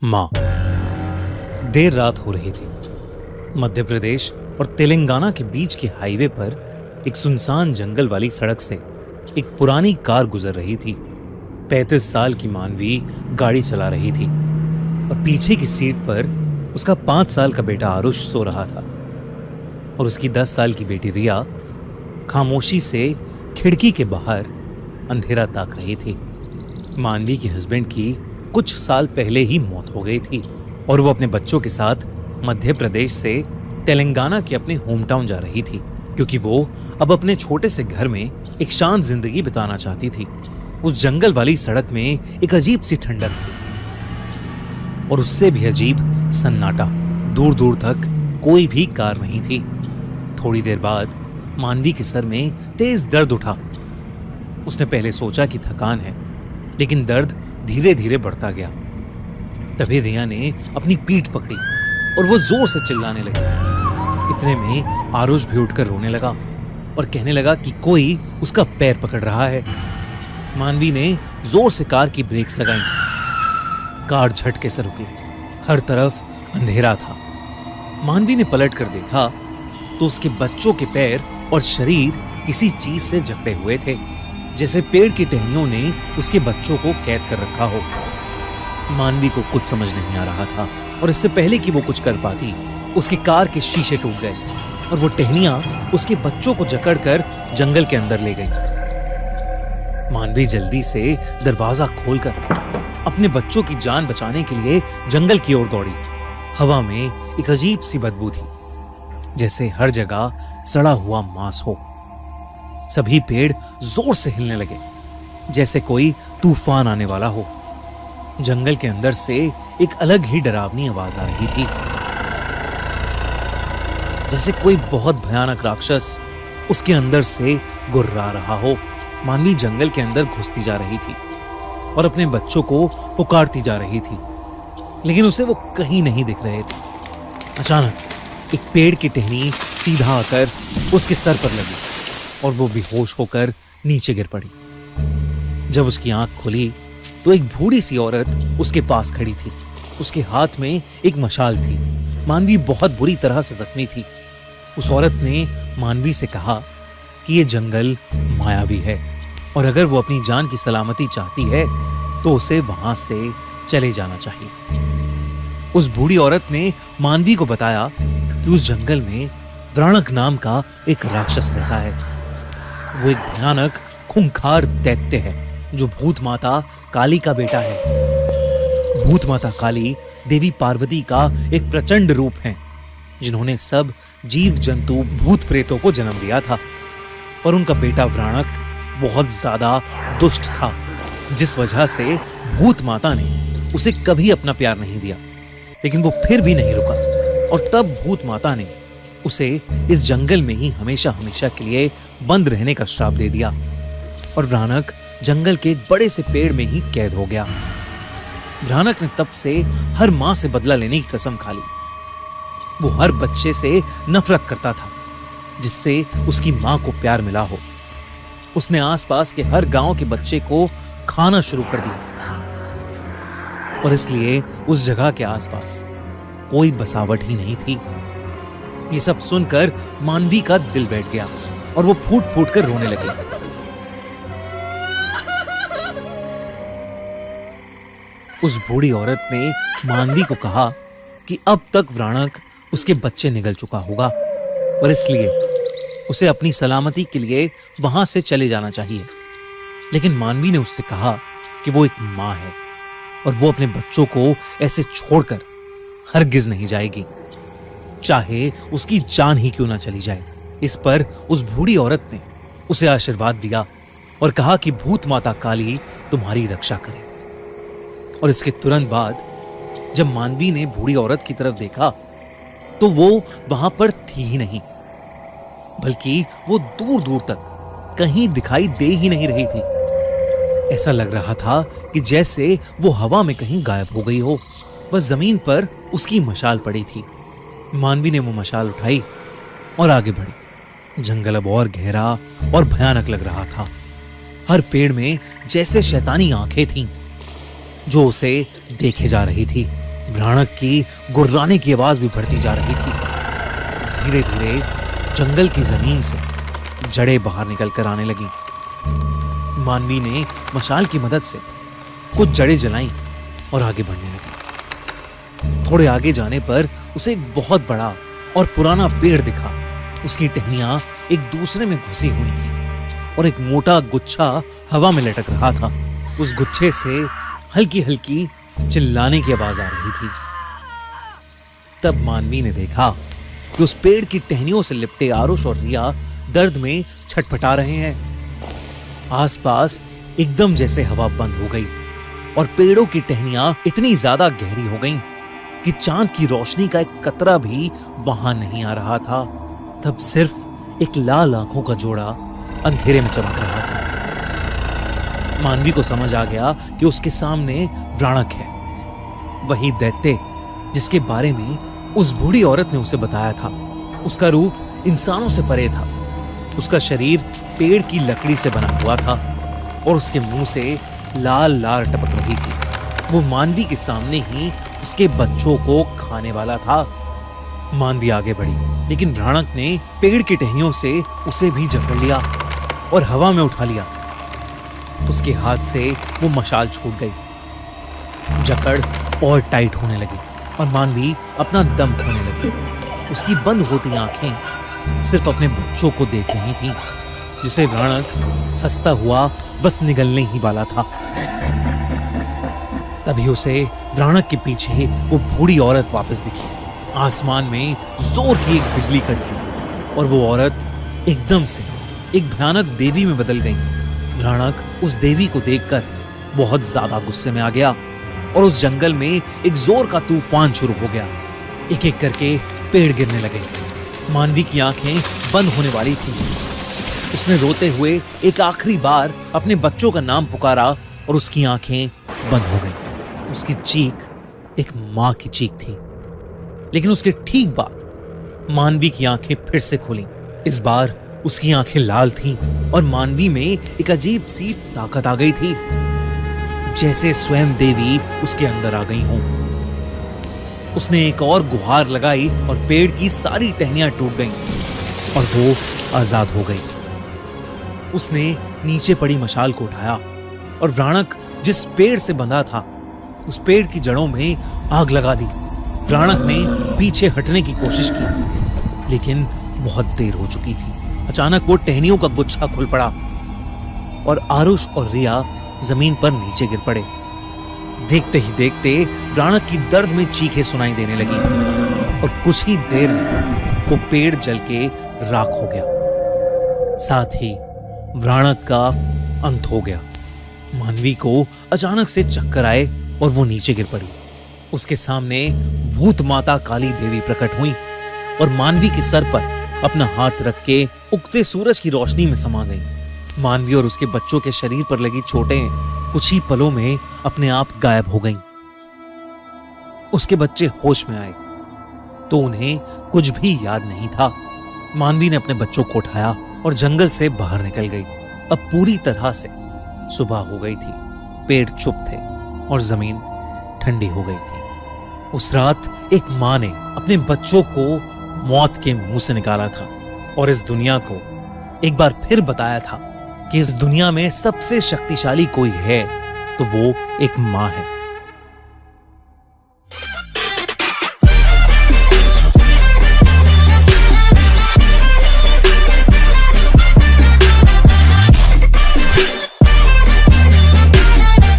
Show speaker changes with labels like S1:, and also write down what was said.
S1: माँ। देर रात हो रही थी। मध्य प्रदेश और तेलंगाना के बीच के हाईवे पर एक सुनसान जंगल वाली सड़क से एक पुरानी कार गुजर रही थी। 35 साल की मानवी गाड़ी चला रही थी और पीछे की सीट पर उसका 5 साल का बेटा आरुष सो रहा था और उसकी 10 साल की बेटी रिया खामोशी से खिड़की के बाहर अंधेरा ताक रही थी। मानवी के हस्बैंड की कुछ साल पहले ही मौत हो गई थी और वो अपने बच्चों के साथ मध्य प्रदेश से तेलंगाना के अपने होम टाउन जा रही थी, क्योंकि वो अब अपने छोटे से घर में एक शांत जिंदगी बिताना चाहती थी। उस जंगल वाली सड़क में एक अजीब सी ठंडक थी और उससे भी अजीब सन्नाटा। दूर दूर तक कोई भी कार नहीं थी। थोड़ी देर बाद मानवी के सर में तेज दर्द उठा। उसने पहले सोचा कि थकान है, लेकिन दर्द धीरे धीरे बढ़ता गया। तभी रिया ने अपनी पीठ पकड़ी और वो जोर से चिल्लाने लगी। इतने में आरुष भी उठकर रोने लगा और कहने लगा कि कोई उसका पैर पकड़ रहा है। मानवी ने जोर से कार की ब्रेक्स लगाई। कार झटके से रुकी। हर तरफ अंधेरा था। मानवी ने पलट कर देखा तो उसके बच्चों के पैर और शरीर किसी चीज से जकड़े हुए थे, जैसे पेड़ की टहनियों ने उसके बच्चों को कैद कर रखा हो। मानवी को कुछ समझ नहीं आ रहा था और इससे पहले कि वो कुछ कर पाती, उसकी कार के शीशे टूट गए और वो टहनियां उसके बच्चों को जकड़कर जंगल के अंदर ले गई। मानवी जल्दी से दरवाजा खोलकर अपने बच्चों की जान बचाने के लिए जंगल की ओर दौड़ी। हवा में एक अजीब सी बदबू थी, जैसे हर जगह सड़ा हुआ मांस हो। सभी पेड़ जोर से हिलने लगे, जैसे कोई तूफान आने वाला हो। जंगल के अंदर से एक अलग ही डरावनी आवाज आ रही थी, जैसे कोई बहुत भयानक राक्षस उसके अंदर से गुर्रा रहा हो। मानवी जंगल के अंदर घुसती जा रही थी और अपने बच्चों को पुकारती जा रही थी, लेकिन उसे वो कहीं नहीं दिख रहे थे। अचानक एक पेड़ की टहनी सीधा आकर उसके सर पर लगी और वो बेहोश होकर नीचे गिर पड़ी। जब उसकी आंख खुली तो एक बूढ़ी सी औरत उसके पास खड़ी थी। उसके हाथ में एक मशाल थी। मानवी बहुत बुरी तरह से जख्मी थी। उस औरत ने मानवी से कहा कि ये जंगल मायावी है और अगर वो अपनी जान की सलामती चाहती है तो उसे वहां से चले जाना चाहिए। उस बूढ़ी औरत ने मानवी को बताया कि उस जंगल में व्राणक नाम का एक राक्षस रहता है। वो एक भयानक खूंखार दैत्य है जो भूत माता काली का बेटा है। भूत माता काली देवी पार्वती का एक प्रचंड रूप है, जिन्होंने सब जीव जंतु भूत प्रेतों को जन्म दिया था। पर उनका बेटा व्राणक बहुत ज्यादा दुष्ट था, जिस वजह से भूत माता ने उसे कभी अपना प्यार नहीं दिया। लेकिन वो फिर भी नहीं रुका और तब भूत माता ने उसे इस जंगल में ही हमेशा हमेशा के लिए बंद रहने का श्राप दे दिया और व्राणक जंगल के एक बड़े से पेड़ में ही कैद हो गया। व्राणक ने तब से हर मां से बदला लेने की कसम खा ली। वो हर बच्चे से नफरत करता था जिससे उसकी मां को प्यार मिला हो। उसने आसपास के हर गांव के बच्चे को खाना शुरू कर दिया और इसलिए उस जगह के आसपास कोई बसावट ही नहीं थी। ये सब सुनकर मानवी का दिल बैठ गया और वो फूट फूट कर रोने लगी। उस बूढ़ी औरत ने मानवी को कहा कि अब तक व्राणक उसके बच्चे निगल चुका होगा और इसलिए उसे अपनी सलामती के लिए वहां से चले जाना चाहिए। लेकिन मानवी ने उससे कहा कि वो एक मां है और वो अपने बच्चों को ऐसे छोड़कर हरगिज नहीं जाएगी, चाहे उसकी जान ही क्यों ना चली जाए। इस पर उस बूढ़ी औरत ने उसे आशीर्वाद दिया और कहा कि भूत माता काली तुम्हारी रक्षा करे। और इसके तुरंत बाद जब मानवी ने बूढ़ी औरत की तरफ देखा तो वो वहां पर थी ही नहीं, बल्कि वो दूर दूर तक कहीं दिखाई दे ही नहीं रही थी। ऐसा लग रहा था कि जैसे वो हवा में कहीं गायब हो गई हो। बस जमीन पर उसकी मशाल पड़ी थी। मानवी ने वो मशाल उठाई और आगे बढ़ी। जंगल अब और गहरा और भयानक लग रहा था। हर पेड़ में जैसे शैतानी आंखें थीं जो उसे देखे जा रही थी। भयानक की गुर्राने की आवाज भी बढ़ती जा रही थी। धीरे धीरे जंगल की जमीन से जड़ें बाहर निकल कर आने लगी। मानवी ने मशाल की मदद से कुछ जड़ें जलाईं और आगे बढ़ने लगी। थोड़े आगे जाने पर उसे एक बहुत बड़ा और पुराना पेड़ दिखा। उसकी टहनियां एक दूसरे में घुसी हुई थी और एक मोटा गुच्छा हवा में लटक रहा था। उस गुच्छे से हल्की हल्की चिल्लाने की आवाज आ रही थी। तब मानवी ने देखा कि उस पेड़ की टहनियों से लिपटे आरुष और रिया दर्द में छटपटा रहे हैं। आसपास एकदम जैसे हवा बंद हो गई और पेड़ों की टहनियां इतनी ज्यादा गहरी हो गईं कि चांद की रोशनी का एक कतरा भी वहां नहीं आ रहा था। तब सिर्फ एक लाल आंखों का जोड़ा अंधेरे में चमक रहा था। मानवी को समझ आ गया कि उसके सामने व्राणक है, वही दैत्य जिसके बारे में उस बूढ़ी औरत ने उसे बताया था। उसका रूप इंसानों से परे था। उसका शरीर पेड़ की लकड़ी से बना हुआ था और उसके मुंह से लाल लार टपक रही थी। वो मानवी के सामने ही उसके बच्चों को खाने वाला था। मानवी आगे बढ़ी, लेकिन भयानक ने पेड़ की टहनियों से उसे भी जकड़ लिया और हवा में उठा लिया। उसके हाथ से वो मशाल छूट गई। जकड़ और टाइट होने लगी और मानवी अपना दम खोने लगी। उसकी बंद होती आंखें सिर्फ अपने बच्चों को देख रही थीं, जिसे भयानक हंसता हुआ बस निगलने ही वाला था। तभी उसे भयानक के पीछे वो बूढ़ी औरत वापस दिखी। आसमान में जोर की एक बिजली कड़की और वो औरत एकदम से एक भयानक देवी में बदल गई। भयानक उस देवी को देखकर बहुत ज्यादा गुस्से में आ गया और उस जंगल में एक जोर का तूफान शुरू हो गया। एक एक करके पेड़ गिरने लगे। मानवी की आंखें बंद होने वाली थी। उसने रोते हुए एक आखिरी बार अपने बच्चों का नाम पुकारा और उसकी आंखें बंद हो गईं। उसकी चीख एक मां की चीख थी। लेकिन उसके ठीक बाद मानवी की आंखें फिर से खुलीं। इस बार उसकी आंखें लाल थीं और मानवी में एक अजीब सी ताकत आ गई थी, जैसे स्वयं देवी उसके अंदर आ गई हों। उसने एक और गुहार लगाई और पेड़ की सारी टहनियां टूट गईं और वो आजाद हो गई। उसने नीचे पड़ी मशाल को उठाया और व्राणक जिस पेड़ से बंधा था उस पेड़ की जड़ों में आग लगा दी। व्राणक ने पीछे हटने की कोशिश की, लेकिन बहुत देर हो चुकी थी। अचानक वो टहनियों का गुच्छा खुल पड़ा और आरुष और रिया जमीन पर नीचे गिर पड़े। देखते ही देखते व्राणक की दर्द में चीखें सुनाई देने लगी और कुछ ही देर में वो पेड़ जल के राख हो गया। साथ ही व्राणक का अंत हो गया। मानवी को अचानक से चक्कर आए और वो नीचे गिर पड़ी। उसके सामने भूत माता काली देवी प्रकट हुई और मानवी के सर पर अपना हाथ रख के उगते सूरज की रोशनी में समा गई। मानवी और उसके बच्चों के शरीर पर लगी चोटें कुछ ही पलों में अपने आप गायब हो गईं। उसके बच्चे होश में आए तो उन्हें कुछ भी याद नहीं था। मानवी ने अपने बच्चों को उठाया और जंगल से बाहर निकल गई। अब पूरी तरह से सुबह हो गई थी। पेड़ चुप थे और जमीन ठंडी हो गई थी। उस रात एक मां ने अपने बच्चों को मौत के मुंह से निकाला था और इस दुनिया को एक बार फिर बताया था कि इस दुनिया में सबसे शक्तिशाली कोई है तो वो एक मां है।